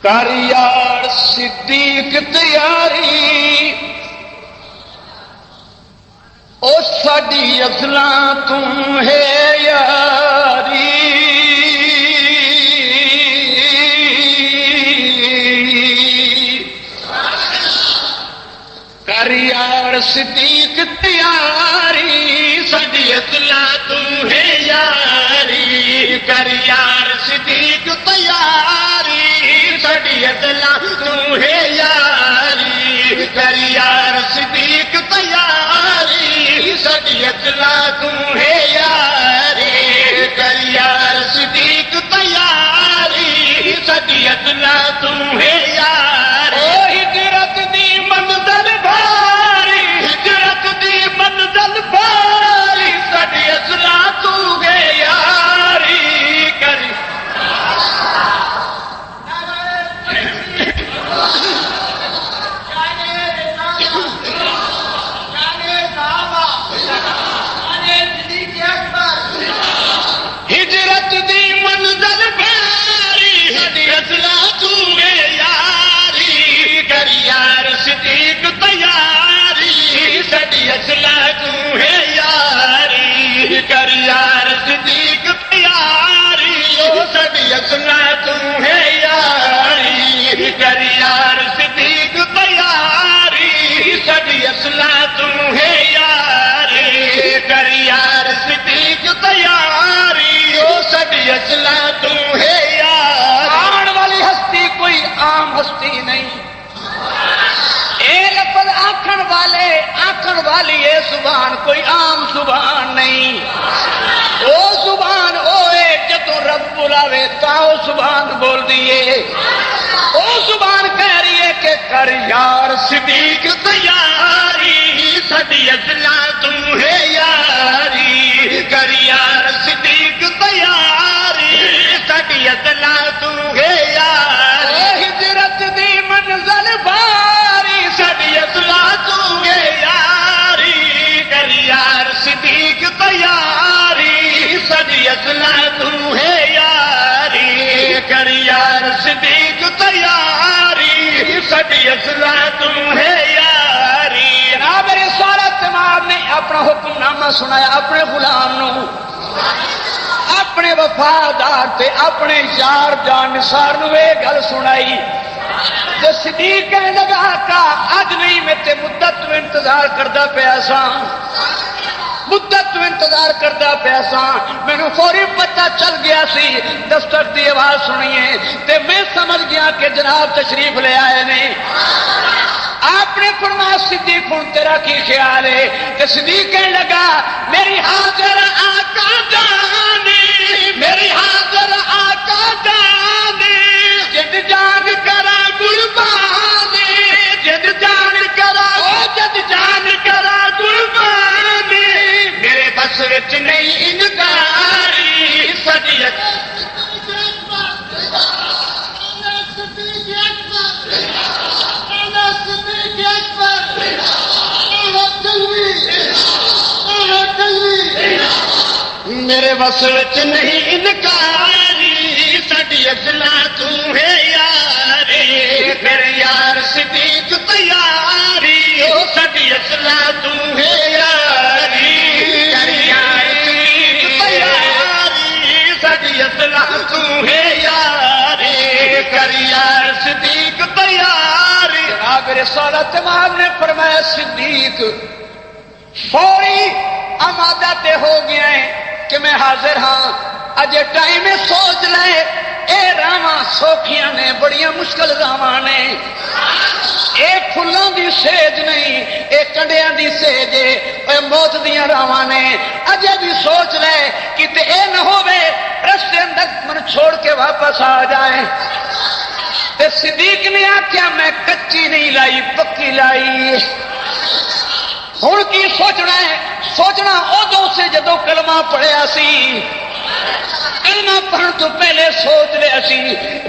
کر یار صدیق تیاری او ساڈی ازلاں تو ہے یاری کر یار صدیق تیاری ساڈی ازلاں تو ہے یاری کر یار صدیق تیاری ساڈی ازلاں تو ہے یاری کر یار صدیق تیاری ساڈی ازلاں تو ہے یاری کر یار صدیق تیاری ساڈی ازلاں تو ہے یاری او ہجرت دی منزل بھاری ہجرت دی منزل بھاری ساڈی ازلاں تو ہے یاری کر ہجرت دی منزل بھاری ساڈی ازلاں تو ہے یاری کر یار صدیق تیاری ساڈی ازلاں تو ہے یاری کر یار صدیق تیاری او ساڈی ازلاں تو ہے یاری کر یار صدیق تیاری ساڈی ازلاں تو ہے یاری کر یار صدیق تیاری او ساڈی ازلاں تو ہے یار آن والی ہستی کوئی عام ہستی نہیں اے لفظ آکھن والی اے زبان کوئی عام زبان نہیں او زبان اوے جدوں رب بلاوے تا او زبان بول دیے او زبان کہہ رہی ہے کہ کر یار صدیق تیاری ساڈی ازلاں تو ہے یاری کر یار صدیق تیاری ساڈی ازلاں تو ہے یاری ہجرت دی منزل بھاری ساڈی ازلاں تو ہے یاری کر یار صدیق تیاری ساڈی ازلاں تو ہے یاری کر یار صدیق تیاری ساڈی ازلاں تو ہے یاری جناب رسالت امام نے اپنا حکم نامہ سنایا اپنے غلام نو اپنے وفادار تے اپنے یار جان نثار نو یہ گل سنائی تے صدیق کہنے لگا آقا اج نہیں میں تے مدت تو انتظار کردا پیا سا مدت تو انتظار کردا پیا سا مینوں فوری پتہ چل گیا سی دستک دی آواز سنیے تے میں سمجھ گیا کہ جناب تشریف لے آئے نے آپ نے فرمایا صدیق ہوں تیرا کی خیال ہے کہ صدیق کہنے لگا میری حاضر آقا جانی میری حاضر آقا جانی جد جان کرا قربانی جد جان کرا جد جان کرا قربانی میرے بس وچ نہیں انکاری صدیق میرے بس وچ نہیں انکاری ساڈی ازلاں تو ہے یاری میرے یار صدیق تیاری او ساڈی ازلاں تو ہے یاری کر یار صدیق تیاری ساڈی ازلاں تو ہے یاری کر یار صدیق تیاری جناب رسالت امام نے فرمایا صدیق فوری آمادہ تے ہو گیا ہے کہ میں حاضر ہاں اجے ٹائم سوچ لے اے راواں سوکھیاں نے بڑیاں مشکل راواں نے اے پھلاں دی سیج نہیں اے کنڈیاں دی سیج اے موت دیاں راواں نے اجے بھی سوچ لے کتے اے نہ ہوے رستے اندر من چھوڑ کے واپس آ جائے تے صدیق نے آکھیا میں کچی نہیں لائی پکی لائی ہوں کی سوچنا ہے سوچنا ادو سے جدو کلمہ پڑھیا سی کلمہ پڑھن تو پہلے سوچ لیا سی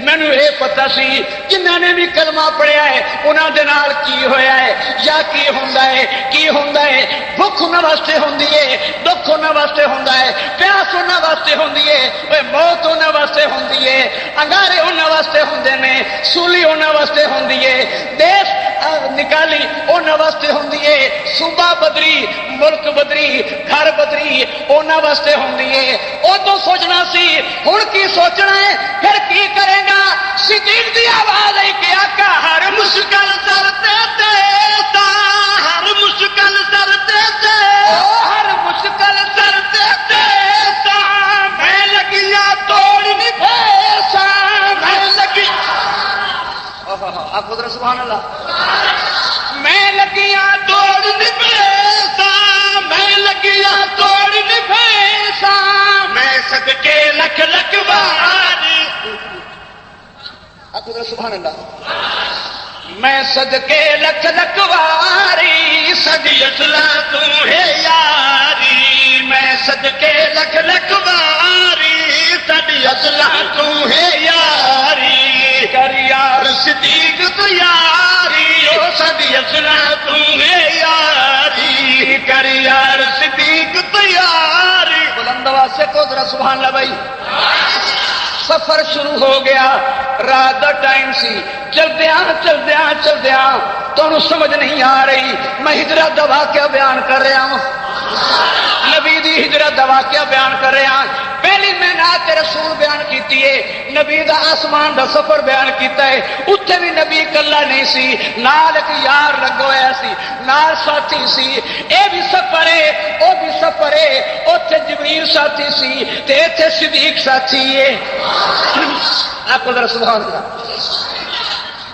مینوں یہ پتا سی جنہاں نے بھی کلمہ پڑھیا ہے انہاں دے نال کی ہویا ہے یا کی ہوندا ہوندا ہے کی ہوندا ہے بھوک انہاں واسطے ہوندی ہے دکھ انہاں واسطے ہوندا ہے پیاس انہاں واسطے ہوندی ہے اوے موت انہاں واسطے ہوندی ہے انگارے انہاں واسطے ہوندے نے سولی انہاں واسطے ہوندی ہے دیش نکالی انہاں واسطے ہوندی ہے صوبہ بدری ملک بدری گھر بدری انہاں واسطے ہوندی ہے ادو سوچنا سی ہن کی سوچنا ہے پھر کی کرے گا صدیق دی آواز آئی کہ آقا ہر مشکل سر تے ہر مشکل سر تے ہر مشکل سر تے میں لگیاں توڑ نہیں پھیسا میں لگی آپ قدرت سبحان اللہ میں لگیاں توڑ نہیں پھیسا میں لگیاں توڑ نہیں پھیسا میں صدقے لکھ لکھ واری آپ قدرت سبحان اللہ میں صدقے لکھ لکھ واری سدی اصلا تو ہے یاری میں صدقے لکھ لکھ واری سدی اصلا تو ہے یاری کر یار صدیق تو یاری او سدی اصلا تو ہے یاری کر یار صدیق تو یاری بلند آواز سے کو ذرا سبحان اللہ بھائی سفر شروع ہو گیا رات دا ٹائم سی چلدیا تو سمجھ نہیں آ رہی میں ہجرت دا واقعہ بیان کر رہا ہوں نبی دی ہجرت دا واقعہ بیان کر رہا ہوں پہلی میں نعت رسول بیان کیتی ہے نبی دا آسمان دا سفر بیان کیتا ہے اتنے بھی نبی کلا نہیں سی نال ایک یار لگا ہوا سی نال ساتھی سی اے بھی سفر ہے او بھی سفر ہے اتنے جبریل ساتھی سی تے اتنے صدیق ساتھی ہے آپ کو ذرا سبحان اللہ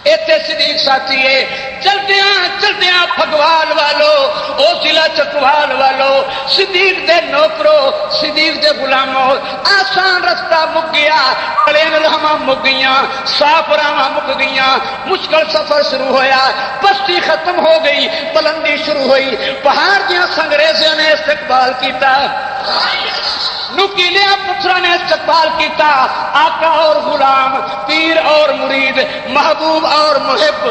اتنے صدیق ساتھی ہے چلدیاں پھگوال والو او ضلع چکوال والو صدیق دے نوکرو صدیق دے غلامو آسان رستہ مک گیا پلین لہما مک گئیاں صاف راواں مک گئیاں مشکل سفر شروع ہویا پستی ختم ہو گئی بلندی شروع ہوئی پہاڑ دیاں سنگریزیاں نے استقبال کیتا نکیلیا پتھرا نے استقبال کیتا آقا اور غلام پیر اور مرید محبوب اور محب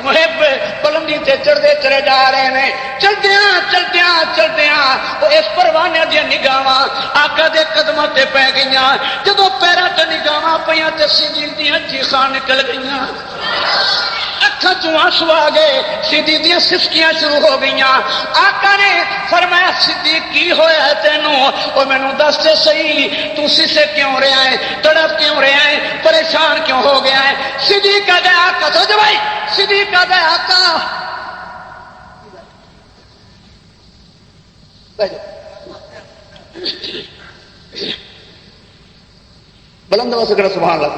محب بلندی تے چڑھتے چلے جا رہے ہیں چلدیاں وہ اس پروانے دیا نگاواں آقا دے قدموں تے پی گئیاں جدو پیروں تے نگاواں پیاں تے صدیق دیاں چیخاں نکل گئیاں اکھاں چوں آنسو آ گئے صدیق دیاں سسکیاں شروع ہو گئیاں آقا نے فرمایا صدیق کی ہویا ہے تینوں او مینوں دس تے صحیح تو سسے کیوں رہا ہے تڑپ کیوں رہا ہے پریشان کیوں ہو گیا ہے صدیق کا دے آقا تو جو بھائی صدیق کا دے آقا بلند آواز سے کرو سبحان اللہ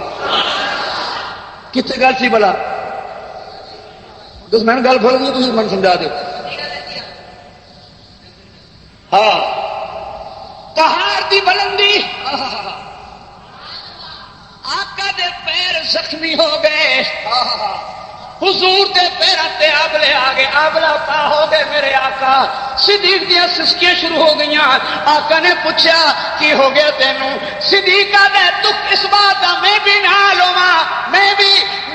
کتنے گل سی بلا میں گل بھول گئی تھی من سمجھا دو ہاں پہاڑ دی بلندی آقا دے پیر زخمی ہو گئے حضور دے پیروں تے آبلے آ گئے آبلا پا ہو گئے میرے آقا صدیق دیاں سسکیاں شروع ہو گئیاں آقا نے پوچھا کی ہو گیا تینوں صدیق دے دکھ اس بات دا میں بھی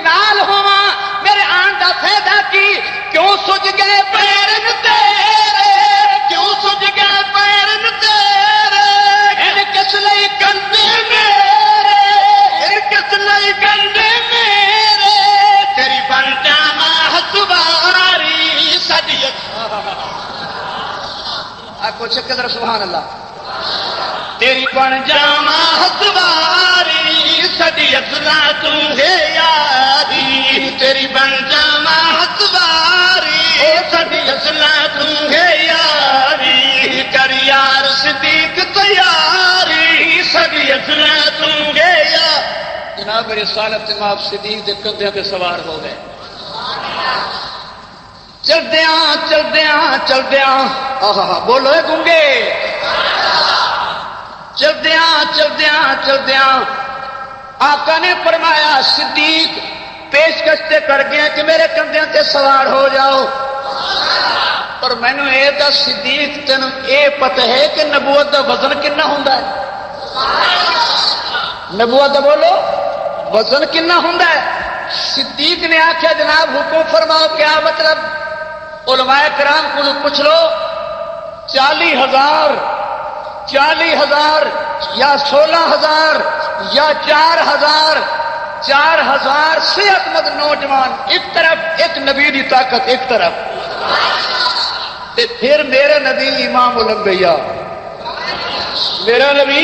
نال ہوواں میرے آن دا فائدہ کی کیوں سج گئے پیرن تیرے کیوں سج گئے پیرن تیرے ان کس لئی کندے میرے ان کس لئی کندے میرے تیری بن جاواں ہسواری صدیق آپ کو چک کر سبحان اللہ تیری بن جاواں ہسواری صدیق لا تو ہے یاری تیری بن جاواں ہسواری صدیق لا تو ہے یاری کر یار صدیق تیاری صدیق لا تو ہے یار جناب رسالت امام صدیق دے کندھیاں تے سوار ہو گئے چلدیاں بولو اے گونگے چلدیاں آقا نے فرمایا صدیق پیشکش تے کر گیا کہ میرے کندھیاں تے سوار ہو جاؤ پر میں نے یہ دس صدیق تینوں یہ پتہ ہے کہ نبوت دا وزن کنا ہوندا ہے نبوت دا بولو وزن کنا ہوندا ہے صدیق نے آخیا جناب حکم فرماؤ کیا مطلب؟ علماء کرام کو پوچھ لو 40,000 یا 16,000 یا 4,000 صحت مند نوجوان ایک طرف، ایک نبی دی طاقت ایک طرف، تے پھر میرا نبی امام الانبیاء، میرا نبی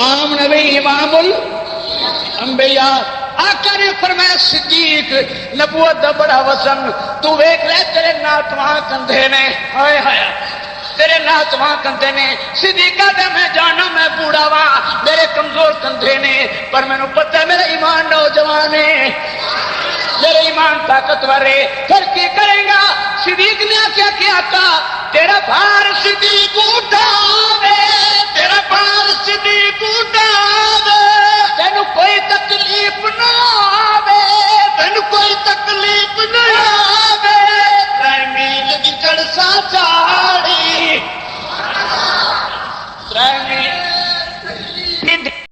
عام نبی امام الانبیاء۔ آقا نے فرمایا صدیق نبوت دا بڑا وزن تو ویکھ لے، تیرے ناتواں کندھے نے، ہائے ہائے تیرے ناتواں کندھے نے۔ صدیقہ دے میں جانا میں بوڑھا وا، میرے کمزور کندھے نے، پر مینوں پتہ ہے میرا ایمان نوجوان ہے، میرے ایمان طاقتور ہے، پھر کی کرے گا؟ صدیق نے آخیا کہ آقا تیرا بھار صدیق اٹھاوے، تیرا بھار صدیق اٹھاوے، تینوں کوئی تکلیف نہ آوے، تینوں کوئی تکلیف نہ آوے، 3 میل دی چڑسا چاڑی، 3 میل